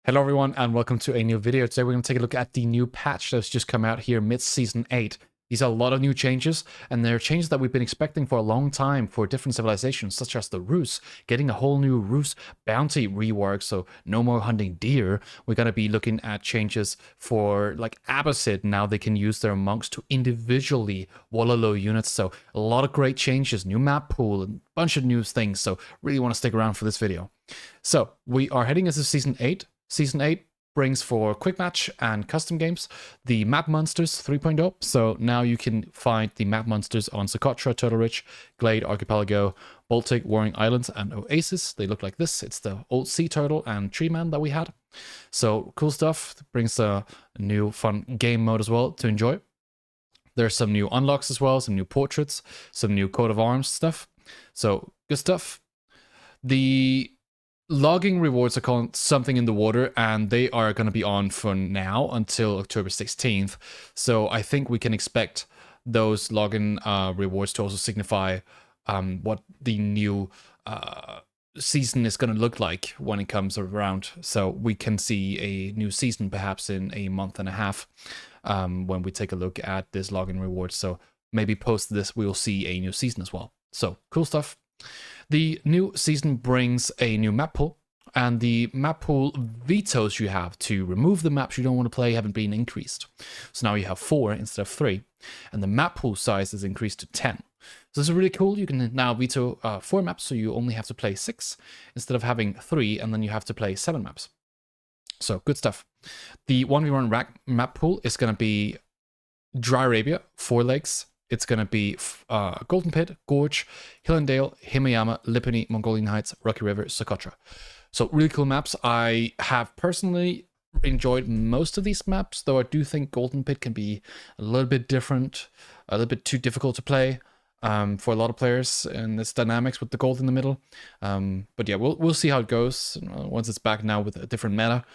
Hello everyone and welcome to a new video. Today we're going to take a look at the new patch that's just come out here mid-season 8. These are a lot of new changes, and they're changes that we've been expecting for a long time for different civilizations, such as the Rus, getting a whole new Rus bounty rework, so no more hunting deer. We're going to be looking at changes for like Abbasid. Now they can use their monks to individually Wallaloo units, so a lot of great changes, new map pool, and a bunch of new things, so really want to stick around for this video. So we are heading into Season 8. Season 8 brings for quick match and custom games the map monsters 3.0. So now you can find the map monsters on Socotra, Turtle Ridge, Glade, Archipelago, Baltic, Warring Islands, and Oasis. They look like this. It's the old sea turtle and tree man that we had. So cool stuff. It brings a new fun game mode as well to enjoy. There's some new unlocks as well, some new portraits, some new coat of arms stuff. So good stuff. The logging rewards are called Something in the Water, and they are going to be on for now until October 16th. So I think we can expect those login rewards to also signify what the new season is going to look like when it comes around. So we can see a new season perhaps in a month and a half when we take a look at this login reward. So maybe post this, we'll see a new season as well. So cool stuff. The new season brings a new map pool, and the map pool vetoes you have to remove the maps you don't want to play haven't been increased. So now you have 4 instead of 3, and the map pool size is increased to 10. So this is really cool. You can now veto 4 maps, so you only have to play 6 instead of having 3, and then you have to play 7 maps. So good stuff. The 1v1 map pool is going to be Dry Arabia, 4 legs. It's going to be Golden Pit, Gorge, Hill and Dale, Himayama, Lipany, Mongolian Heights, Rocky River, Socotra. So really cool maps. I have personally enjoyed most of these maps, though I do think Golden Pit can be a little bit different, a little bit too difficult to play for a lot of players, and its dynamics with the gold in the middle. But yeah, we'll see how it goes once it's back now with a different meta.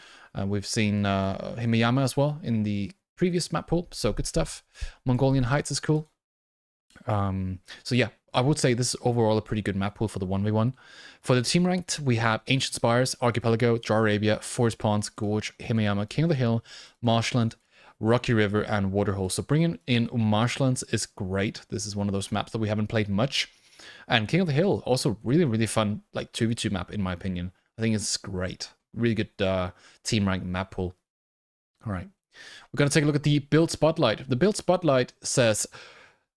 We've seen Himayama as well in the previous map pool, so good stuff. Mongolian Heights is cool. So yeah, I would say this is overall a pretty good map pool for the 1v1. For the team ranked, we have Ancient Spires, Archipelago, Dry Arabia, Forest Ponds, Gorge, Himayama, King of the Hill, Marshland, Rocky River, and Waterhole. So bringing in Marshlands is great. This is one of those maps that we haven't played much. And King of the Hill, also really, really fun, like 2v2 map in my opinion. I think it's great. Really good team ranked map pool. All right, we're going to take a look at the build spotlight. The build spotlight says,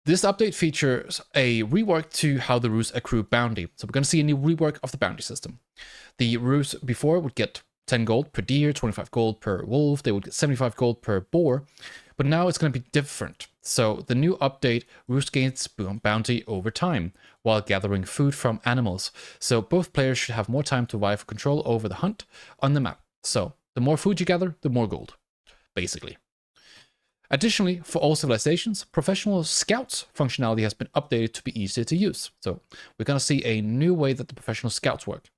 this update features a rework to how the Rus accrue bounty. So we're going to see a new rework of the bounty system. The Rus before would get 10 gold per deer, 25 gold per wolf, they would get 75 gold per boar, but now it's going to be different. So the new update, Rus gains bounty over time while gathering food from animals. So both players should have more time to vie for control over the hunt on the map. So the more food you gather, the more gold, basically. Additionally, for all civilizations, professional scouts functionality has been updated to be easier to use. So we're going to see a new way that the professional scouts work.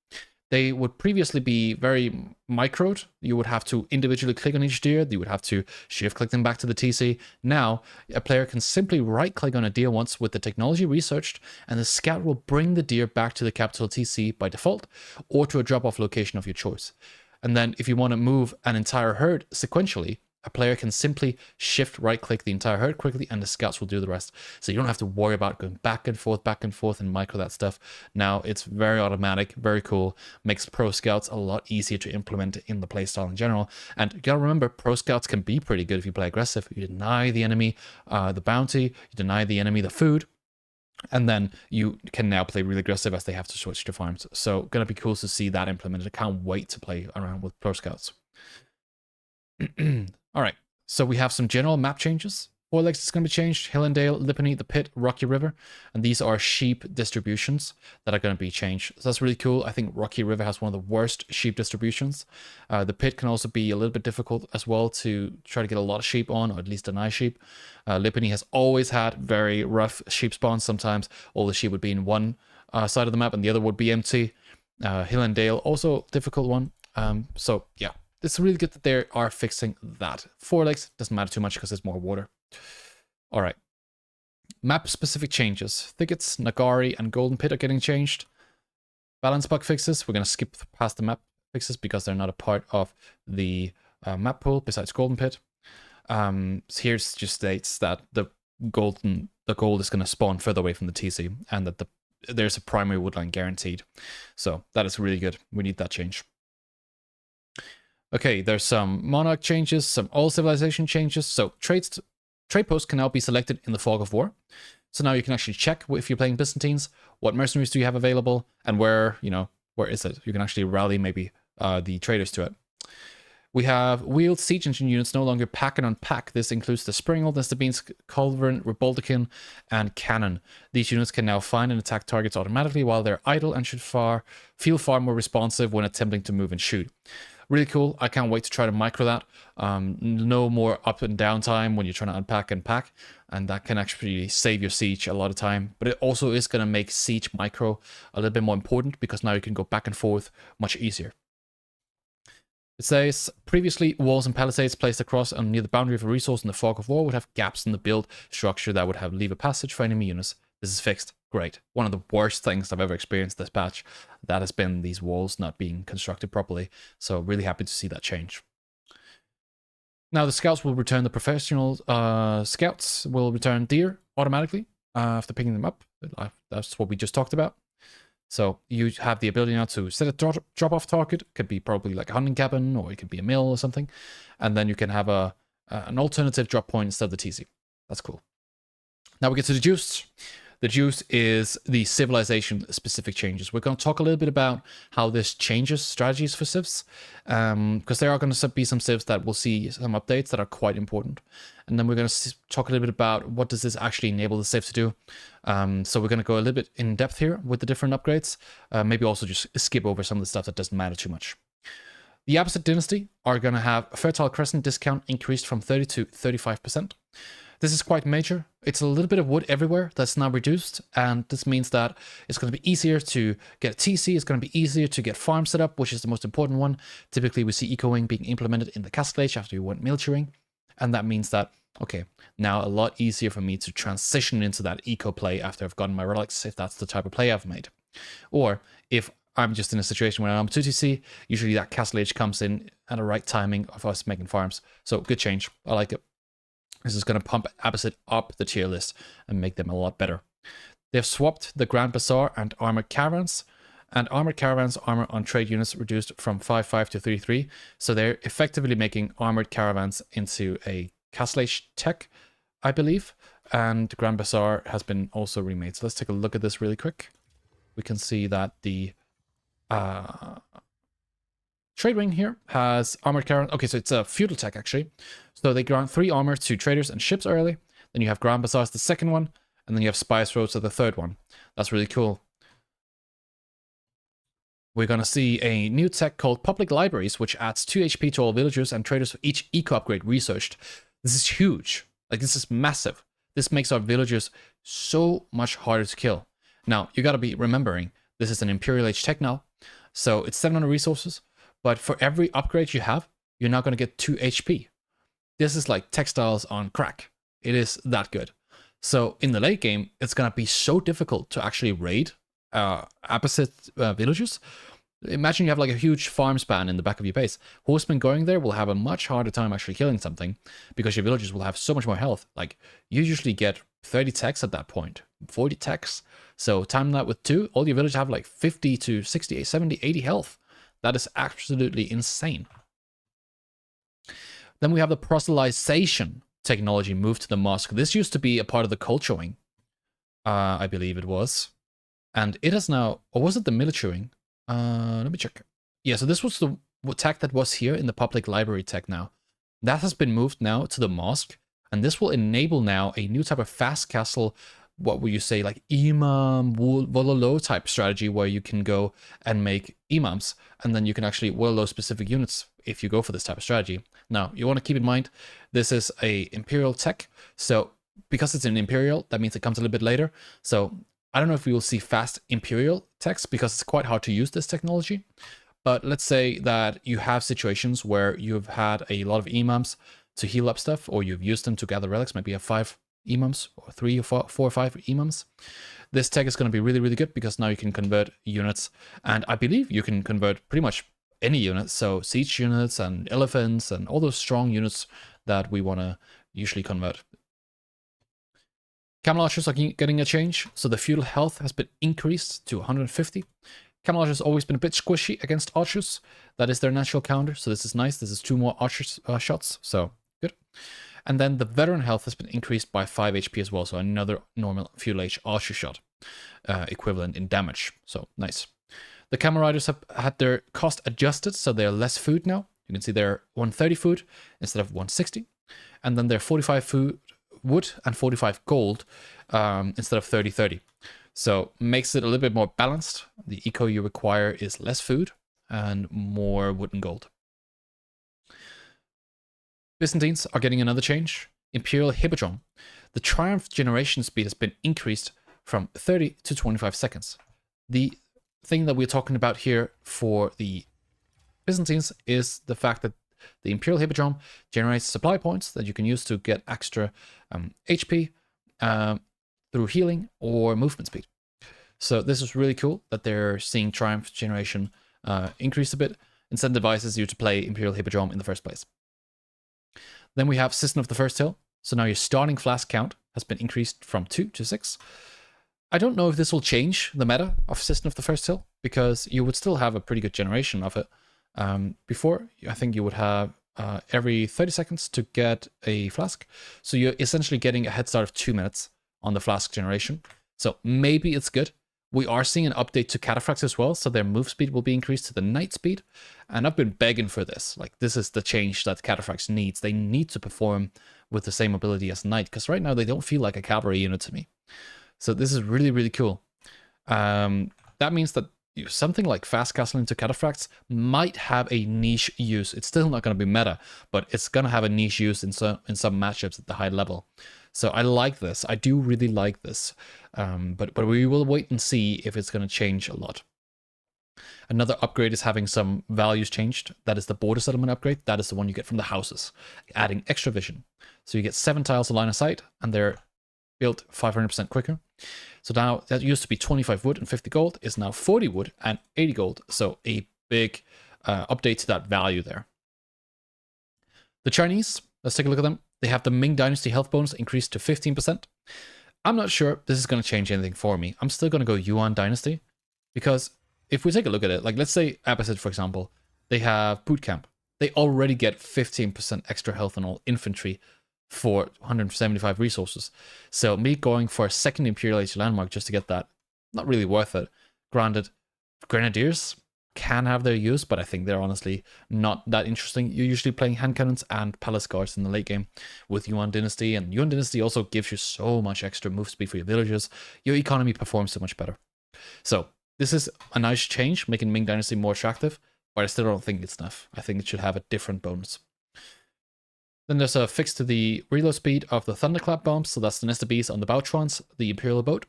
They would previously be very microed. You would have to individually click on each deer. You would have to shift click them back to the TC. Now, a player can simply right click on a deer once with the technology researched, and the scout will bring the deer back to the capital TC by default or to a drop-off location of your choice. And then if you want to move an entire herd sequentially, a player can simply shift right-click the entire herd quickly, and the scouts will do the rest. So you don't have to worry about going back and forth, and micro that stuff. Now it's very automatic, very cool. Makes pro scouts a lot easier to implement in the playstyle in general. And you gotta remember, pro scouts can be pretty good if you play aggressive. You deny the enemy the bounty, you deny the enemy the food, and then you can now play really aggressive as they have to switch to farms. So gonna be cool to see that implemented. I can't wait to play around with pro scouts. All right, so we have some general map changes. 4 legs is going to be changed, Hill and Dale, Lipany, the Pit, Rocky River, and these are sheep distributions that are going to be changed. So that's really cool. I think Rocky River has one of the worst sheep distributions. The Pit can also be a little bit difficult as well to try to get a lot of sheep on, or at least deny sheep. Lipany has always had very rough sheep spawns. Sometimes all the sheep would be in one side of the map and the other would be empty. Hill and Dale, also difficult one. So yeah. It's really good that they are fixing that. 4 legs doesn't matter too much because there's more water. All right. Map specific changes. Thickets, Nagari, and Golden Pit are getting changed. Balance bug fixes. We're going to skip past the map fixes because they're not a part of the map pool besides Golden Pit. Here's just states that the gold is going to spawn further away from the TC, and that there's a primary woodline guaranteed. So that is really good. We need that change. Okay, there's some monarch changes, some all civilization changes. So trade posts can now be selected in the Fog of War. So now you can actually check if you're playing Byzantines, what mercenaries do you have available, and where is it? You can actually rally maybe the traders to it. We have wheeled siege engine units no longer pack and unpack. This includes the Springle, Beans, Culverin, Rebaldekin, and Cannon. These units can now find and attack targets automatically while they're idle and should feel far more responsive when attempting to move and shoot. Really cool. I can't wait to try to micro that. No more up and down time when you're trying to unpack and pack, and that can actually save your siege a lot of time. But it also is going to make siege micro a little bit more important because now you can go back and forth much easier. It says, previously, walls and palisades placed across and near the boundary of a resource in the Fog of War would have gaps in the build structure that would leave a passage for enemy units. This is fixed. Great. One of the worst things I've ever experienced this patch, that has been these walls not being constructed properly. So really happy to see that change. Now the scouts will return, the professional scouts will return deer automatically after picking them up. That's what we just talked about. So you have the ability now to set a drop-off target. It could be probably like a hunting cabin, or it could be a mill or something. And then you can have an alternative drop point instead of the TC. That's cool. Now we get to the juice. The juice is the civilization-specific changes. We're going to talk a little bit about how this changes strategies for civs, because there are going to be some civs that will see some updates that are quite important. And then we're going to talk a little bit about what does this actually enable the civ to do. So we're going to go a little bit in depth here with the different upgrades. Maybe also just skip over some of the stuff that doesn't matter too much. The Abbasid dynasty are going to have a Fertile Crescent discount increased from 30 to 35%. This is quite major. It's a little bit of wood everywhere that's now reduced, and this means that it's going to be easier to get a TC, it's going to be easier to get farm set up, which is the most important one. Typically, we see ecoing being implemented in the Castle Age after you went militarying, and that means that, okay, now a lot easier for me to transition into that eco play after I've gotten my relics, if that's the type of play I've made. Or if I'm just in a situation where I'm 2TC, usually that Castle Age comes in at the right timing of us making farms. So good change. I like it. This is going to pump Abbasid up the tier list and make them a lot better. They've swapped the Grand Bazaar and Armored Caravans. And Armored Caravans armor on trade units reduced from 5.5 to 3.3. So they're effectively making Armored Caravans into a Castle Age tech, I believe. And Grand Bazaar has been also remade. So let's take a look at this really quick. We can see that the trade wing here has Armored Caravan. Okay, so it's a feudal tech actually. So they grant 3 armor to traders and ships early. Then you have Grand Bazaar as the second one. And then you have Spice Roads as the third one. That's really cool. We're going to see a new tech called Public Libraries, which adds 2 HP to all villagers and traders for each eco upgrade researched. This is huge. Like, this is massive. This makes our villagers so much harder to kill. Now, you got to be remembering, this is an Imperial Age tech now. So it's 700 resources. But for every upgrade you have, you're now going to get 2 HP. This is like textiles on crack. It is that good. So in the late game, it's going to be so difficult to actually raid Abbasid villages. Imagine you have like a huge farm span in the back of your base. Horsemen going there will have a much harder time actually killing something because your villagers will have so much more health. Like, you usually get 30 techs at that point, 40 techs. So time that with 2, all your villagers have like 50 to 60, 70, 80 health. That is absolutely insane. Then we have the proselytization technology moved to the mosque. This used to be a part of the culture wing, I believe it was. And it is now, or was it the military wing? Let me check. Yeah, so this was the tech that was here in the public library tech now. That has been moved now to the mosque. And this will enable now a new type of fast castle, what would you say, like imam, wololo type strategy where you can go and make imams. And then you can actually wololo specific units if you go for this type of strategy. Now, you want to keep in mind, this is a Imperial tech. So because it's an Imperial, that means it comes a little bit later. So I don't know if we will see fast Imperial techs because it's quite hard to use this technology. But let's say that you have situations where you've had a lot of imams to heal up stuff, or you've used them to gather relics. Maybe you have 5 imams, or 3 or 4 or 5 imams. This tech is going to be really, really good because now you can convert units. And I believe you can convert pretty much any units, so siege units and elephants and all those strong units that we want to usually convert. Camel archers are getting a change, so the feudal health has been increased to 150. Camel archers has always been a bit squishy against archers. That is their natural counter, so this is nice. This is 2 more archers shots, so good. And then the veteran health has been increased by 5 HP as well, so another normal feudal age archer shot equivalent in damage, so nice. The camel riders have had their cost adjusted, so they're less food now. You can see they're 130 food instead of 160. And then they're 45 food wood and 45 gold instead of 30-30. So makes it a little bit more balanced. The eco you require is less food and more wood and gold. Byzantines are getting another change. Imperial Hippodrome. The Triumph generation speed has been increased from 30 to 25 seconds. The thing that we're talking about here for the Byzantines is the fact that the Imperial Hippodrome generates supply points that you can use to get extra HP through healing or movement speed. So this is really cool that they're seeing Triumph generation increase a bit, incentivizes you to play Imperial Hippodrome in the first place. Then we have Cistern of the First Hill. So now your starting flask count has been increased from 2 to 6. I don't know if this will change the meta of Cistern of the First Hill, because you would still have a pretty good generation of it. Before, I think you would have every 30 seconds to get a flask. So you're essentially getting a head start of 2 minutes on the flask generation. So maybe it's good. We are seeing an update to cataphracts as well, so their move speed will be increased to the knight speed. And I've been begging for this. Like, this is the change that cataphracts needs. They need to perform with the same ability as knight, because right now they don't feel like a cavalry unit to me. So this is really, really cool. That means that something like fast castling into cataphracts might have a niche use. It's still not going to be meta, but it's going to have a niche use in some matchups at the high level. So I like this. I do really like this. But we will wait and see if it's going to change a lot. Another upgrade is having some values changed. That is the border settlement upgrade. That is the one you get from the houses, adding extra vision. So you get 7 tiles of line of sight, and they're built 500% quicker. So now that used to be 25 wood and 50 gold is now 40 wood and 80 gold. So a big update to that value there. The Chinese, let's take a look at them. They have the Ming Dynasty health bonus increased to 15%. I'm not sure this is going to change anything for me. I'm still going to go Yuan Dynasty, because if we take a look at it, like let's say Abbasid, for example, they have boot camp. They already get 15% extra health on all infantry for 175 resources. So me going for a second Imperial Age landmark just to get that, not really worth it. Granted, Grenadiers can have their use, but I think they're honestly not that interesting. You're usually playing hand cannons and palace guards in the late game with Yuan Dynasty, and Yuan Dynasty also gives you so much extra move speed for your villagers. Your economy performs so much better. So this is a nice change, making Ming Dynasty more attractive, but I still don't think it's enough. I think it should have a different bonus. Then there's a fix to the reload speed of the Thunderclap bombs, so that's the Nesta Bees on the Boutrons, the Imperial boat.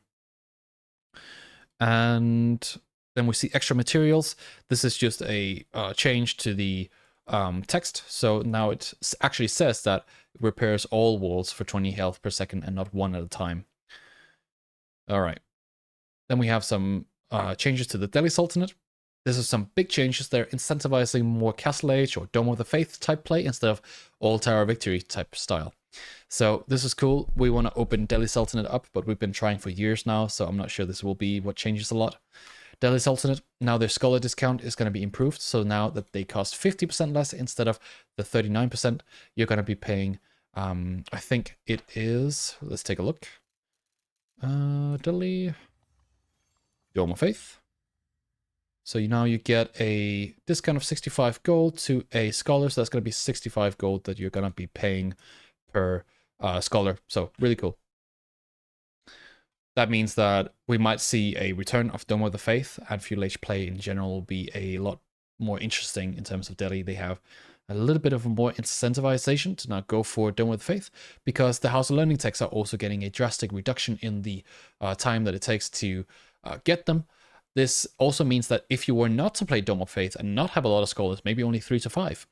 And then we see extra materials. This is just a change to the text. So now it actually says that it repairs all walls for 20 health per second and not one at a time. All right. Then we have some changes to the Delhi Sultanate. This is some big changes. They're incentivizing more Castle Age or Dome of the Faith type play instead of All Tower Victory type style. So this is cool. We want to open Delhi Sultanate up, but we've been trying for years now, so I'm not sure this will be what changes a lot. Delhi Sultanate, now their scholar discount is going to be improved. So now that they cost 50% less instead of the 39%, you're going to be paying, I think it is, let's take a look. Delhi, Dome of Faith. So now you get a discount of 65 gold to a scholar. So that's going to be 65 gold that you're going to be paying per scholar. So really cool. That means that we might see a return of Dome of the Faith, and Feudal Age play in general will be a lot more interesting in terms of Delhi. They have a little bit of a more incentivization to now go for Dome of the Faith, because the House of Learning texts are also getting a drastic reduction in the time that it takes to get them. This also means that if you were not to play Dome of Faith and not have a lot of scholars, maybe only 3 to 5,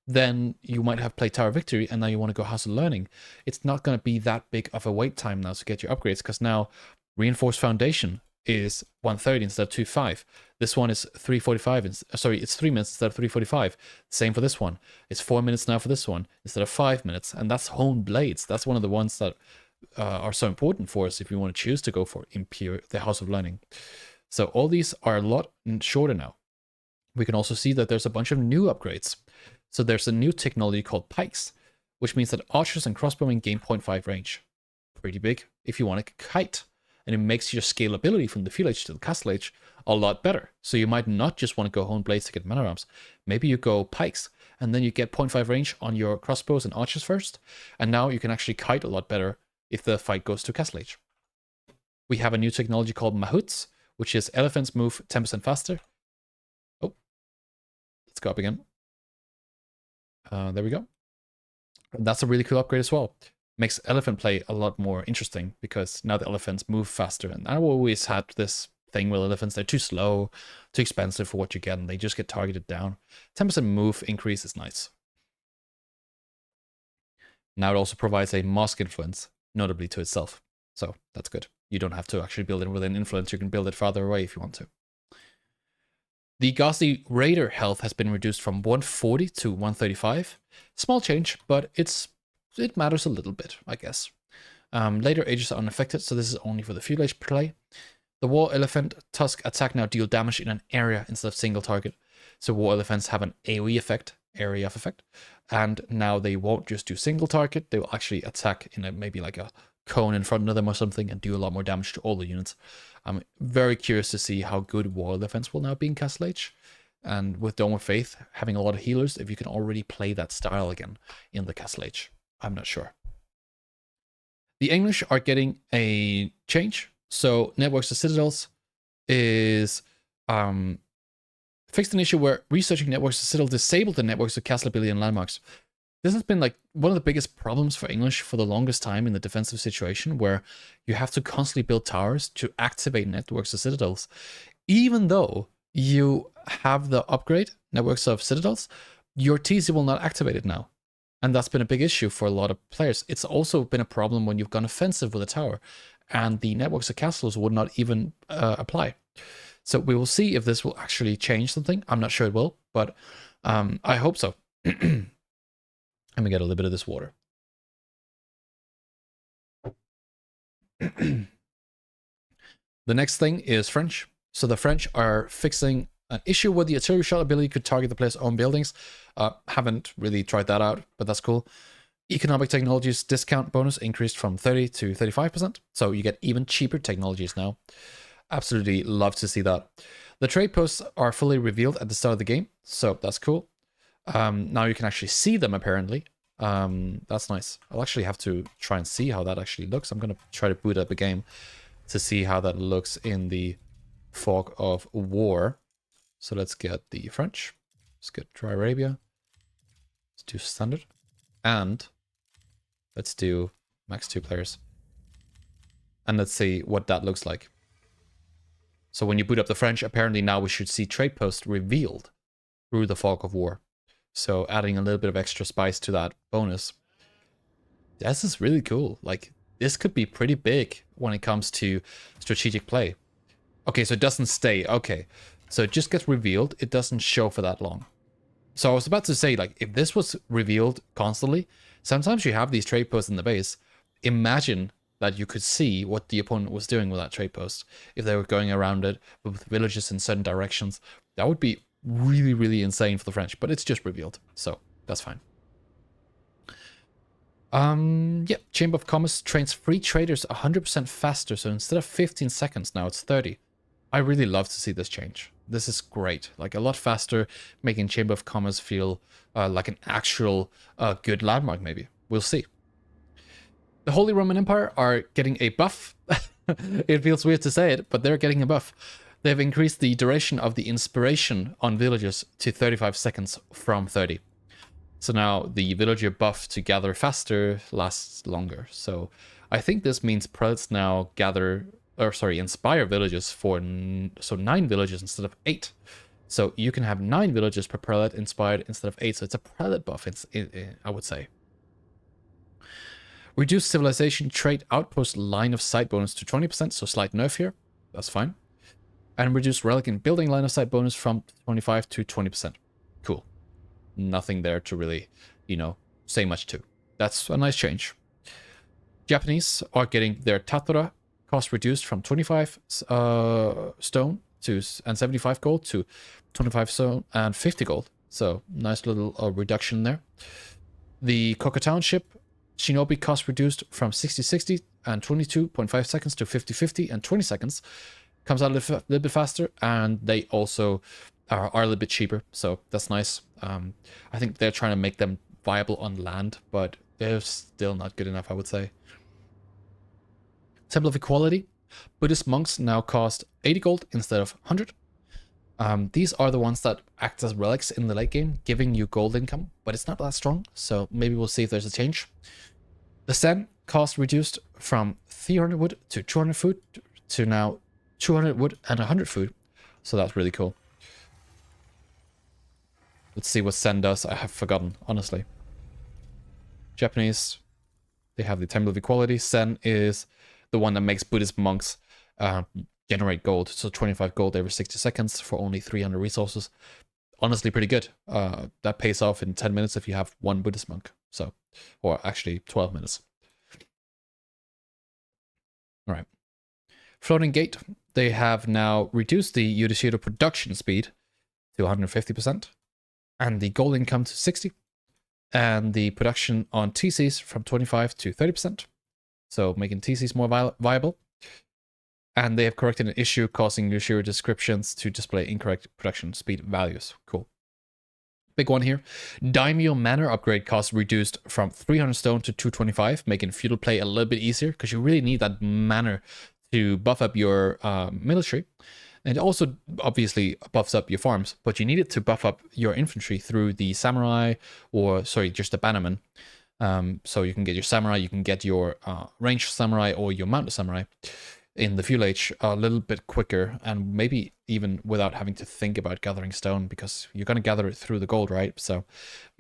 then you might have played Tower of Victory and now you want to go House of Learning. It's not going to be that big of a wait time now to get your upgrades, because now Reinforced Foundation is 1:30 instead of 2:05. This one is 3:45. Sorry, it's 3 minutes instead of 3:45. Same for this one. It's 4 minutes now for this one instead of 5 minutes. And that's honed blades. That's one of the ones that are so important for us if we want to choose to go for the House of Learning. So all these are a lot shorter now. We can also see that there's a bunch of new upgrades. So there's a new technology called pikes, which means that archers and crossbowmen gain 0.5 range. Pretty big if you want to kite. And it makes your scalability from the field age to the castle age a lot better. So you might not just want to go hone blades to get mana arms. Maybe you go pikes, and then you get 0.5 range on your crossbows and archers first. And now you can actually kite a lot better if the fight goes to castle age. We have a new technology called mahouts, which is elephants move 10% faster. Oh, let's go up again. There we go. That's a really cool upgrade as well. Makes elephant play a lot more interesting because now the elephants move faster. And I've always had this thing with elephants. They're too slow, too expensive for what you get, and they just get targeted down. 10% move increase is nice. Now it also provides a mask influence, notably to itself. So that's good. You don't have to actually build it within influence. You can build it farther away if you want to. The Ghastly Raider health has been reduced from 140 to 135. Small change, but it matters a little bit, I guess. Later ages are unaffected, so this is only for the field age play. The War Elephant Tusk attack now deal damage in an area instead of single target. So War Elephants have an AoE effect, area of effect, and now they won't just do single target, they will actually attack in maybe like a cone in front of them or something and do a lot more damage to all the units. I'm very curious to see how good War Elephants will now be in Castle Age. And with Dome of Faith having a lot of healers, if you can already play that style again in the Castle Age. I'm not sure. The English are getting a change. So Networks of Citadels is fixed an issue where researching Networks of Citadels disabled the networks of castle ability and landmarks. This has been like one of the biggest problems for English for the longest time in the defensive situation, where you have to constantly build towers to activate Networks of Citadels. Even though you have the upgrade, Networks of Citadels, your TC will not activate it now. And that's been a big issue for a lot of players. It's also been a problem when you've gone offensive with a tower and the Networks of Castles would not even apply. So we will see if this will actually change something. I'm not sure it will, but I hope so. Let me get a little bit of this water. The next thing is French. So the French are fixing an issue where the artillery shot ability could target the player's own buildings. Haven't really tried that out, but that's cool. Economic technologies discount bonus increased from 30 to 35%. So you get even cheaper technologies now. Absolutely love to see that. The trade posts are fully revealed at the start of the game. So that's cool. Now you can actually see them apparently. That's nice. I'll actually have to try and see how that actually looks. I'm going to try to boot up a game to see how that looks in the Fog of War. So let's get the French. Let's get Dry Arabia. Let's do standard. And let's do max 2 players. And let's see what that looks like. So when you boot up the French, apparently now we should see trade post revealed through the Fog of War. So adding a little bit of extra spice to that bonus. This is really cool. Like, this could be pretty big when it comes to strategic play. Okay, so it doesn't stay. Okay, so it just gets revealed. It doesn't show for that long. So I was about to say, like, if this was revealed constantly, sometimes you have these trade posts in the base. Imagine that you could see what the opponent was doing with that trade post. If they were going around it with villages in certain directions, that would be really, really insane for the French, but it's just revealed, so that's fine. Yeah, Chamber of Commerce trains free traders 100% faster, so instead of 15 seconds now it's 30. I really love to see this change. This is great, like a lot faster, making Chamber of Commerce feel like an actual good landmark maybe. We'll see. The Holy Roman Empire are getting a buff. It feels weird to say it, but they're getting a buff. They've increased the duration of the inspiration on villagers to 35 seconds from 30. So now the villager buff to gather faster lasts longer. So I think this means prelates now inspire villagers for 9 villages instead of 8. So you can have 9 villages per prelate inspired instead of 8. So it's a prelate buff, I would say. Reduce civilization trait outpost line of sight bonus to 20%, so slight nerf here. That's fine. And reduce relic and building line of sight bonus from 25 to 20%. Cool. Nothing there to really, say much to. That's a nice change. Japanese are getting their tatora cost reduced from 25 stone and 75 gold to 25 stone and 50 gold. So nice little reduction there. The Koka Township Shinobi cost reduced from 60-60 and 22.5 seconds to 50-50 and 20 seconds. Comes out a little bit faster, and they also are a little bit cheaper, so that's nice. I think they're trying to make them viable on land, but they're still not good enough, I would say. Temple of Equality. Buddhist monks now cost 80 gold instead of 100. These are the ones that act as relics in the late game, giving you gold income, but it's not that strong, so maybe we'll see if there's a change. The Sen cost reduced from 300 wood to 200 food to now 200 wood and 100 food, so that's really cool. Let's see what Sen does. I have forgotten, honestly. Japanese, they have the Temple of Equality. Sen is the one that makes Buddhist monks generate gold, so 25 gold every 60 seconds for only 300 resources. Honestly, pretty good. That pays off in 10 minutes if you have one Buddhist monk, so, or actually 12 minutes. All right. Floating Gate, they have now reduced the Yudhishthira production speed to 150%, and the gold income to 60%, and the production on TCs from 25 to 30%, so making TCs more viable. And they have corrected an issue causing Yudhishthira descriptions to display incorrect production speed values. Cool. Big one here. Daimyo Manor upgrade cost reduced from 300 stone to 225, making feudal play a little bit easier, because you really need that manor to buff up your military. And it also obviously buffs up your farms, but you need it to buff up your infantry through the samurai, or sorry, just the bannerman. So you can get your samurai, you can get your ranged samurai or your mounted samurai in the feudal age a little bit quicker, and maybe even without having to think about gathering stone, because you're going to gather it through the gold, right? So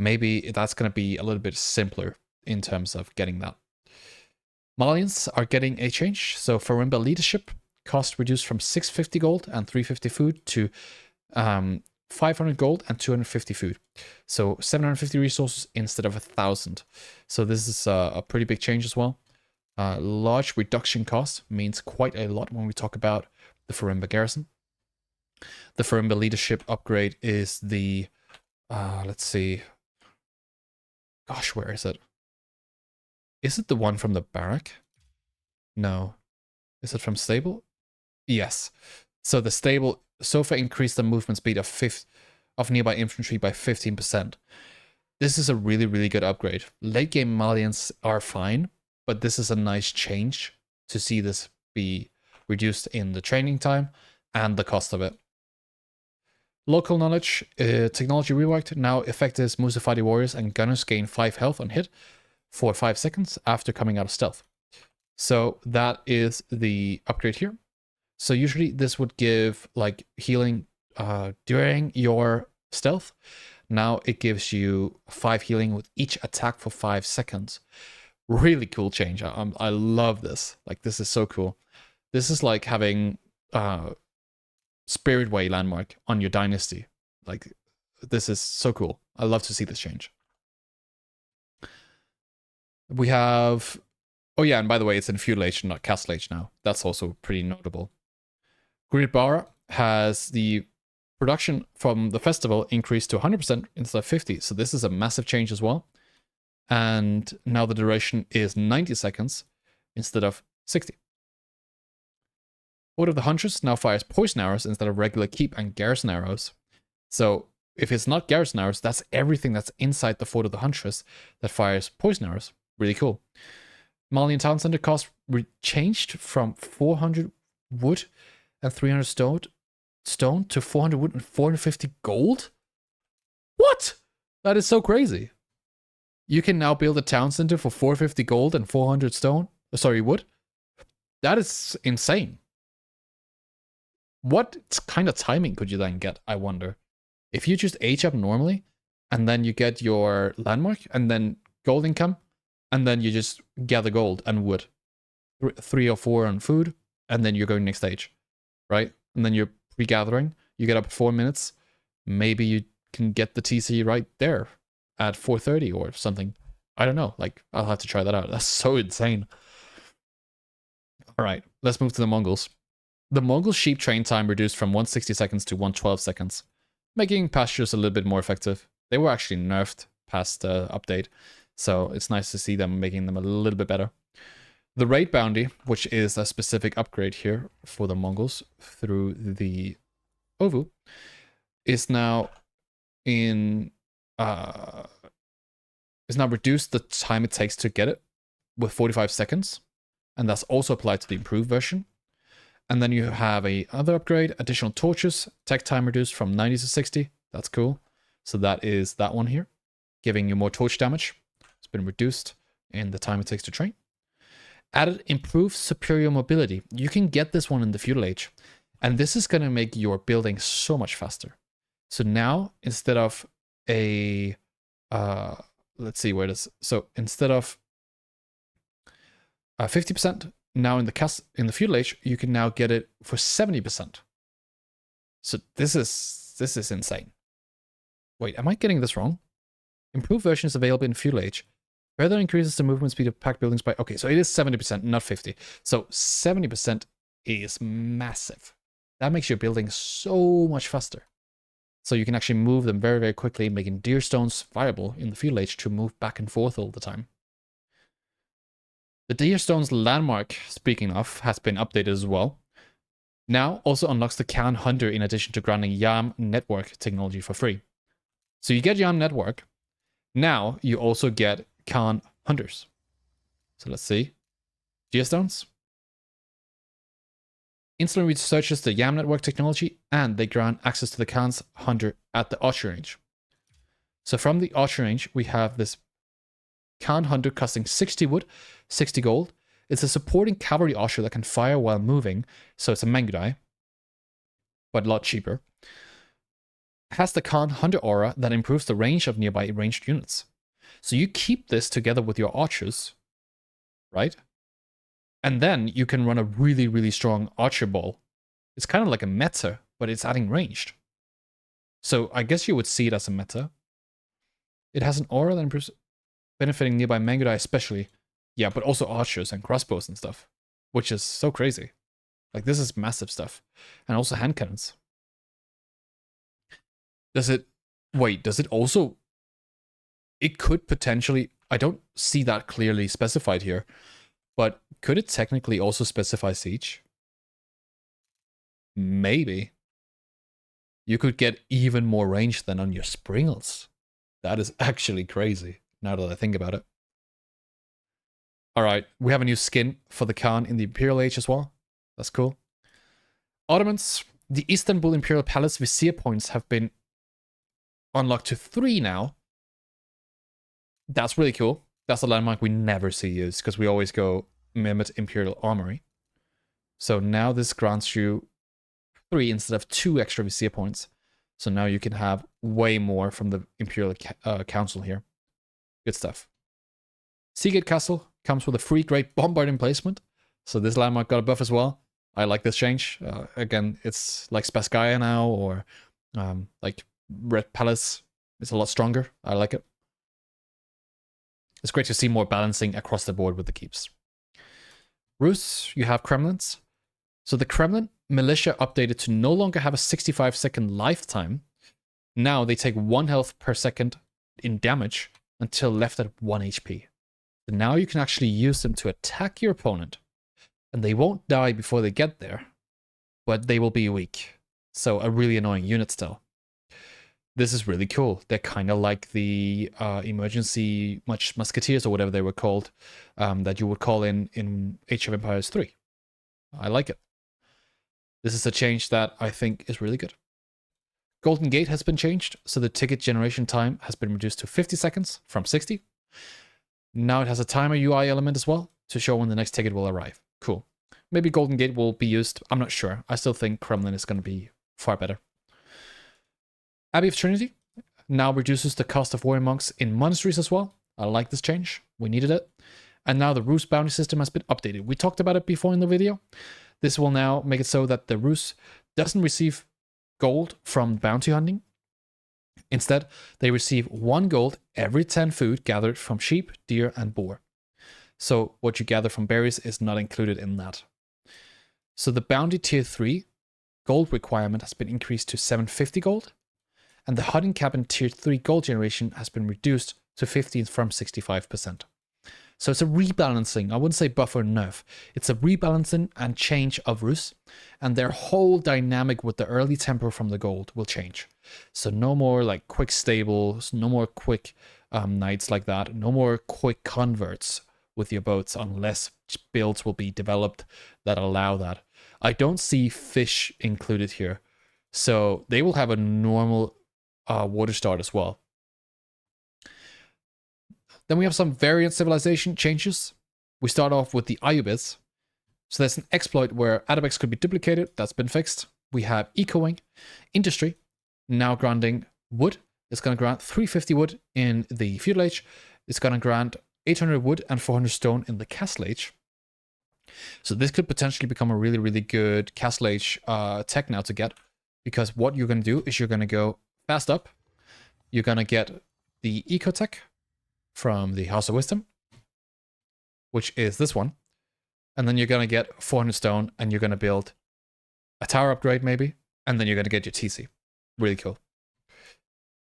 maybe that's going to be a little bit simpler in terms of getting that. Malians are getting a change. So Farimba leadership cost reduced from 650 gold and 350 food to 500 gold and 250 food. So 750 resources instead of 1,000. So this is a pretty big change as well. Large reduction cost means quite a lot when we talk about the Farimba garrison. The Farimba leadership upgrade is the, let's see. Gosh, where is it? Is it the one from the barrack? No. Is it from stable? Yes. So the stable so far increased the movement speed of nearby infantry by 15%. This is a really, really good upgrade. Late game Malians are fine, but this is a nice change to see this be reduced in the training time and the cost of it. Local knowledge, technology reworked. Now effective Musafadi warriors and gunners gain 5 health on hit for 5 seconds after coming out of stealth. So that is the upgrade here. So usually this would give like healing during your stealth. Now it gives you 5 healing with each attack for 5 seconds. Really cool change. I love this. Like, this is so cool. This is like having Spirit Way landmark on your dynasty. Like, this is so cool. I love to see this change. We have, oh yeah, and by the way, it's in feudal age, not castle age now. That's also pretty notable. Gridbara has the production from the festival increased to 100% instead of 50. So this is a massive change as well. And now the duration is 90 seconds instead of 60. Order of the Huntress now fires poison arrows instead of regular keep and garrison arrows. So if it's not garrison arrows, that's everything that's inside the Fort of the Huntress that fires poison arrows. Really cool. Malian Town Center cost changed from 400 wood and 300 stone to 400 wood and 450 gold? What? That is so crazy. You can now build a town center for 450 gold and 400 wood. That is insane. What kind of timing could you then get, I wonder? If you just age up normally, and then you get your landmark, and then gold income, and then you just gather gold and wood. 3 or 4 on food, and then you're going next stage. right? And then you're regathering, you get up 4 minutes, maybe you can get the TC right there at 4:30 or something. I don't know. Like, I'll have to try that out. That's so insane. All right, let's move to the Mongols. The Mongol sheep train time reduced from 160 seconds to 112 seconds, making pastures a little bit more effective. They were actually nerfed past the update, so it's nice to see them making them a little bit better. The raid bounty, which is a specific upgrade here for the Mongols through the Ovu, is now reduced the time it takes to get it with 45 seconds, and that's also applied to the improved version. And then you have a other upgrade, additional torches, tech time reduced from 90 to 60. That's cool. So that is that one here, giving you more torch damage. It's been reduced in the time it takes to train. Added improved superior mobility. You can get this one in the feudal age, and this is going to make your building so much faster. So now, instead of a, let's see where it is. So instead of 50%, now in the feudal age, you can now get it for 70%. So this is insane. Wait, am I getting this wrong? Improved version is available in feudal age. Further increases the movement speed of packed buildings by... Okay, so it is 70%, not 50. So 70% is massive. That makes your building so much faster. So you can actually move them very, very quickly, making deer stones viable in the feudal age to move back and forth all the time. The deer stones landmark, speaking of, has been updated as well. Now also unlocks the Khan Hunter in addition to granting YAM network technology for free. So you get YAM network. Now you also get Khan Hunters. So let's see. Geostones. Instantly researches the YAM network technology, and they grant access to the Khan's Hunter at the archery range. So from the archery range, we have this Khan Hunter costing 60 wood, 60 gold. It's a supporting cavalry archer that can fire while moving, so it's a Mangudai, but a lot cheaper. Has the Khan Hunter aura that improves the range of nearby ranged units. So you keep this together with your archers, right? And then you can run a really, really strong archer ball. It's kind of like a meta, but it's adding ranged. So I guess you would see it as a meta. It has an aura that improves, benefiting nearby Mangudai especially. Yeah, but also archers and crossbows and stuff, which is so crazy. Like, this is massive stuff. And also hand cannons. Does it also... It could potentially... I don't see that clearly specified here, but could it technically also specify siege? Maybe. You could get even more range than on your Springles. That is actually crazy, now that I think about it. Alright, we have a new skin for the Khan in the Imperial Age as well. That's cool. Ottomans. The Istanbul Imperial Palace Vizier points have been unlocked to 3 now. That's really cool. That's a landmark we never see used, because we always go Mehmet Imperial Armory. So now this grants you 3 instead of 2 extra Vizier points. So now you can have way more from the Imperial Council here. Good stuff. Seagate Castle comes with a free Great Bombard emplacement. So this landmark got a buff as well. I like this change. Again, it's like Spasskaya now, or like Red Palace. It's a lot stronger. I like it. It's great to see more balancing across the board with the keeps. Rus, you have Kremlins. So the Kremlin militia updated to no longer have a 65-second lifetime. Now they take 1 health per second in damage until left at 1 HP. So now you can actually use them to attack your opponent. And they won't die before they get there, but they will be weak. So a really annoying unit still. This is really cool. They're kind of like the emergency musketeers or whatever they were called, that you would call in Age of Empires 3. I like it. This is a change that I think is really good. Golden Gate has been changed, so the ticket generation time has been reduced to 50 seconds from 60. Now it has a timer UI element as well to show when the next ticket will arrive. Cool. Maybe Golden Gate will be used. I'm not sure. I still think Kremlin is going to be far better. Abbey of Trinity now reduces the cost of warrior monks in monasteries as well. I like this change. We needed it. And now the Rus bounty system has been updated. We talked about it before in the video. This will now make it so that the Rus doesn't receive gold from bounty hunting. Instead, they receive 1 gold every 10 food gathered from sheep, deer, and boar. So what you gather from berries is not included in that. So the bounty tier 3 gold requirement has been increased to 750 gold, and the hunting cap in tier 3 gold generation has been reduced to 15 from 65%. So it's a rebalancing. I wouldn't say buff or nerf. It's a rebalancing and change of Rus, and their whole dynamic with the early tempo from the gold will change. So no more like quick stables, no more quick knights like that, no more quick converts with your boats unless builds will be developed that allow that. I don't see fish included here, so they will have a normal water start as well. Then we have some variant civilization changes. We start off with the Ayubids. So there's an exploit where Adabex could be duplicated. That's been fixed. We have ecoing, industry, now granting wood. It's going to grant 350 wood in the feudal age. It's going to grant 800 wood and 400 stone in the castle age. So this could potentially become a really, really good castle age tech now to get, because what you're going to do is you're going to go fast up. You're going to get the eco tech from the House of Wisdom, which is this one. And then you're going to get 400 stone and you're going to build a tower upgrade maybe. And then you're going to get your TC. Really cool.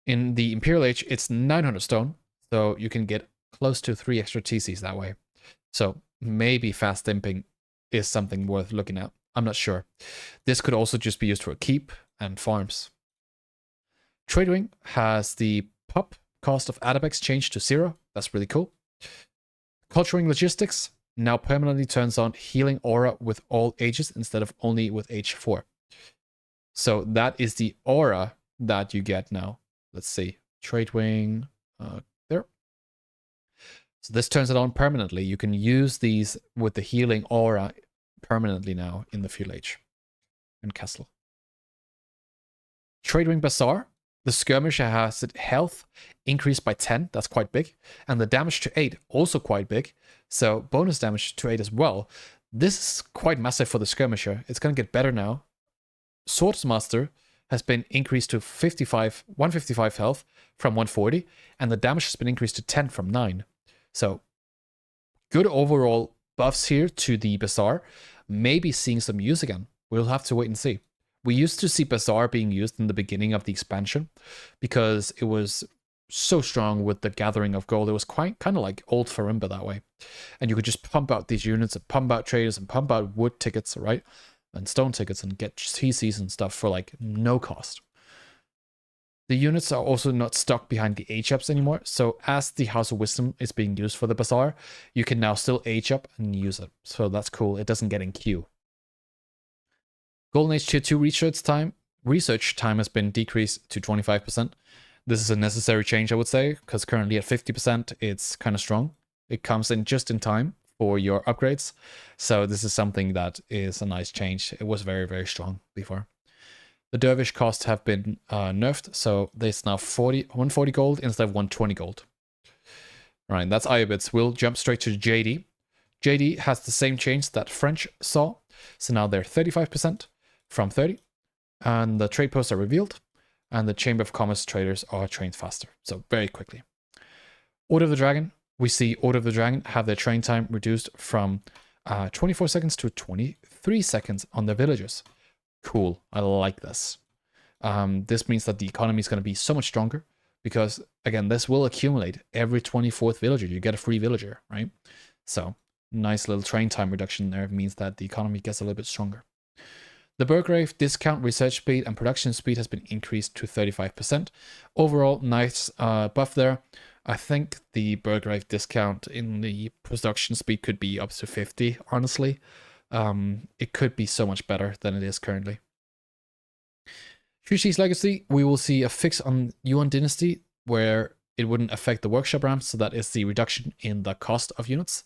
In the Imperial Age, it's 900 stone. So you can get close to 3 extra TCs that way. So maybe fast imping is something worth looking at. I'm not sure. This could also just be used for keep and farms. Trade Wing has the pop cost of Adabex changed to 0. That's really cool. Culturing Logistics now permanently turns on healing aura with all ages instead of only with age 4. So that is the aura that you get now. Let's see. Trade Wing. There. So this turns it on permanently. You can use these with the healing aura permanently now in the feudal age and castle. Trade Wing Bazaar. The skirmisher has health increased by 10, that's quite big. And the damage to 8, also quite big. So bonus damage to 8 as well. This is quite massive for the skirmisher. It's going to get better now. Swordsmaster has been increased to 155 health from 140. And the damage has been increased to 10 from 9. So good overall buffs here to the Bazaar. Maybe seeing some use again. We'll have to wait and see. We used to see Bazaar being used in the beginning of the expansion because it was so strong with the gathering of gold. It was kind of like old Farimba that way. And you could just pump out these units and pump out traders and pump out wood tickets, right? And stone tickets and get TCs and stuff for like no cost. The units are also not stuck behind the age ups anymore. So as the House of Wisdom is being used for the Bazaar, you can now still age up and use it. So that's cool. It doesn't get in queue. Golden Age Tier 2 research time has been decreased to 25%. This is a necessary change, I would say, because currently at 50%, it's kind of strong. It comes in just in time for your upgrades. So this is something that is a nice change. It was very, very strong before. The Dervish costs have been nerfed, so there's now 140 gold instead of 120 gold. All right, that's Ayubids. We'll jump straight to JD. JD has the same change that French saw. So now they're 35%. From 30, and the trade posts are revealed, and the Chamber of Commerce traders are trained faster, so very quickly. Order of the Dragon, we see Order of the Dragon have their train time reduced from 24 seconds to 23 seconds on their villagers. Cool, I like this. This means that the economy is going to be so much stronger, because, again, this will accumulate. Every 24th villager, you get a free villager, right? So, nice little train time reduction there means that the economy gets a little bit stronger. The Burgrave discount research speed and production speed has been increased to 35%. Overall, nice buff there. I think the Burgrave discount in the production speed could be up to 50, honestly. It could be so much better than it is currently. Shushi's Legacy, we will see a fix on Yuan Dynasty where it wouldn't affect the workshop ramp, so that is the reduction in the cost of units.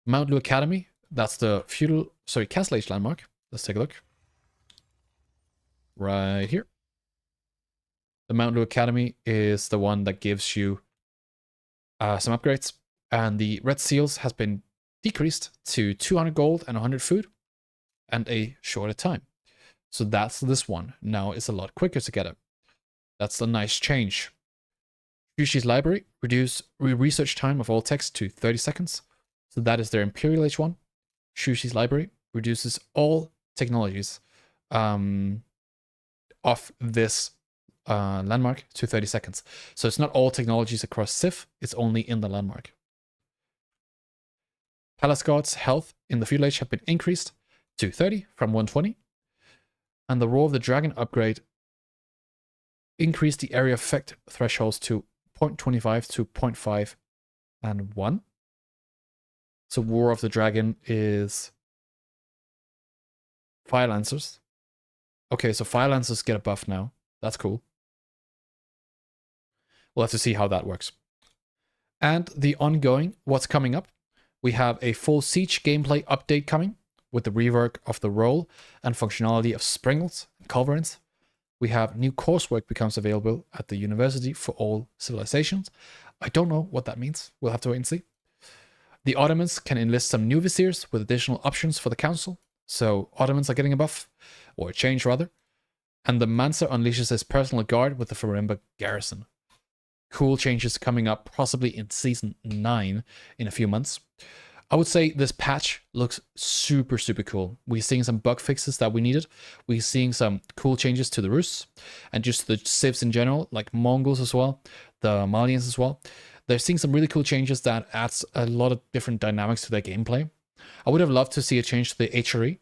Mount Lu Academy, that's the Castle Age landmark. Let's take a look. Right here. The Mount Lu Academy is the one that gives you some upgrades. And the Red Seals has been decreased to 200 gold and 100 food. and a shorter time. So that's this one. Now it's a lot quicker to get it. That's a nice change. Sushi's library, reduce research time of all text to 30 seconds. So that is their Imperial Age one. Sushi's library reduces all technologies of this landmark to 30 seconds. So it's not all technologies across Civ, it's only in the landmark. Palace Guard's health in the Feudal Age have been increased to 30 from 120. And the Roar of the Dragon upgrade increased the area effect thresholds to 0.25 to 0.5 and 1. So Roar of the Dragon is Fire Lancers. Okay, so Fire Lancers get a buff now. That's cool. We'll have to see how that works. And the ongoing, what's coming up? We have a full Siege gameplay update coming with the rework of the role and functionality of Springles and Culverins. We have new coursework becomes available at the university for all civilizations. I don't know what that means. We'll have to wait and see. The Ottomans can enlist some new viziers with additional options for the council. So Ottomans are getting a buff, or a change rather. And the Mansa unleashes his personal guard with the Farimba garrison. Cool changes coming up possibly in Season 9 in a few months. I would say this patch looks super, super cool. We're seeing some bug fixes that we needed. We're seeing some cool changes to the Rus and just the civs in general, like Mongols as well, the Malians as well. They're seeing some really cool changes that adds a lot of different dynamics to their gameplay. I would have loved to see a change to the HRE.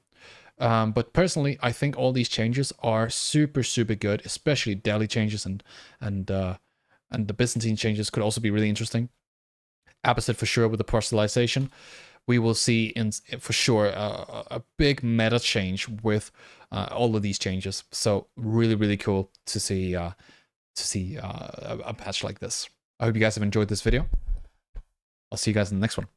But personally, I think all these changes are super, super good, especially Delhi changes and the Byzantine changes could also be really interesting. Abbasid for sure with the parcelization. We will see for sure a big meta change with all of these changes. So really, really cool to see a patch like this. I hope you guys have enjoyed this video. I'll see you guys in the next one.